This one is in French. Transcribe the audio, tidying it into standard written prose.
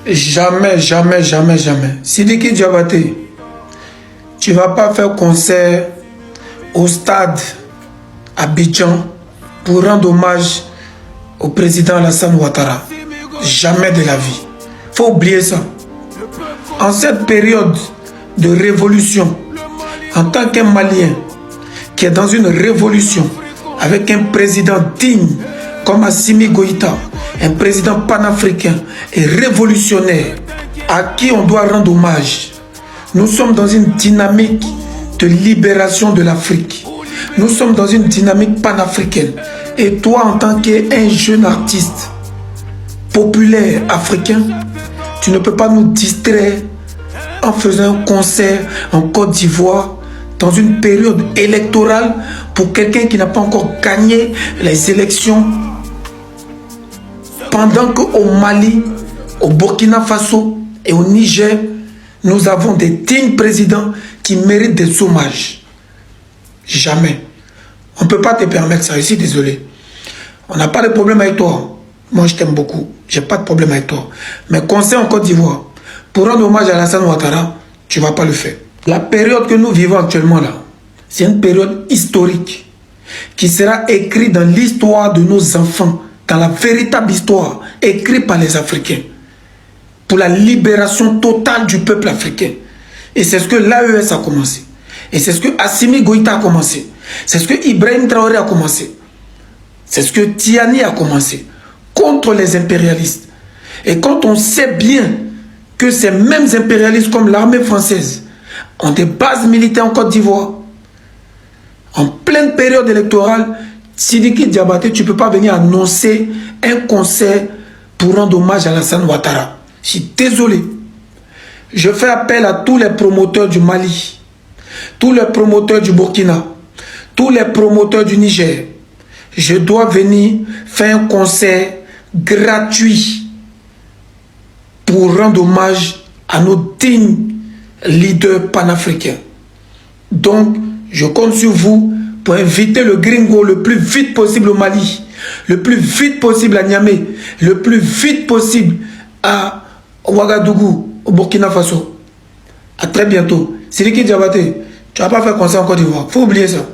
Jamais, jamais, jamais, jamais. Sidiki Diabaté, tu ne vas pas faire concert au stade Abidjan pour rendre hommage au président Alassane Ouattara. Jamais de la vie. Il faut oublier ça. En cette période de révolution, en tant qu'un Malien qui est dans une révolution avec un président digne comme Assimi Goïta, un président panafricain et révolutionnaire à qui on doit rendre hommage. Nous sommes dans une dynamique de libération de l'Afrique. Nous sommes dans une dynamique panafricaine. Et toi, en tant qu'un jeune artiste populaire africain, tu ne peux pas nous distraire en faisant un concert en Côte d'Ivoire dans une période électorale pour quelqu'un qui n'a pas encore gagné les élections, pendant qu'au Mali, au Burkina Faso et au Niger, nous avons des dignes présidents qui méritent des hommages. Jamais. On ne peut pas te permettre ça. Je suis désolé. On n'a pas de problème avec toi. Moi, je t'aime beaucoup. Je n'ai pas de problème avec toi. Mais concert en Côte d'Ivoire, pour rendre hommage à Alassane Ouattara, tu ne vas pas le faire. La période que nous vivons actuellement là, c'est une période historique qui sera écrite dans l'histoire de nos enfants, dans la véritable histoire écrite par les Africains, pour la libération totale du peuple africain. Et c'est ce que l'AES a commencé. Et c'est ce que Assimi Goïta a commencé. C'est ce que Ibrahim Traoré a commencé. C'est ce que Tiani a commencé contre les impérialistes. Et quand on sait bien que ces mêmes impérialistes comme l'armée française ont des bases militaires en Côte d'Ivoire, en pleine période électorale, Sidiki Diabaté, tu ne peux pas venir annoncer un concert pour rendre hommage à Alassane Ouattara. Je suis désolé. Je fais appel à tous les promoteurs du Mali, tous les promoteurs du Burkina, tous les promoteurs du Niger. Je dois venir faire un concert gratuit pour rendre hommage à nos dignes leaders panafricains. Donc, je compte sur vous pour inviter le gringo le plus vite possible au Mali, le plus vite possible à Niamey, le plus vite possible à Ouagadougou, au Burkina Faso. À très bientôt. Sidiki Diabaté, tu ne vas pas faire concert en Côte d'Ivoire. Il faut oublier ça.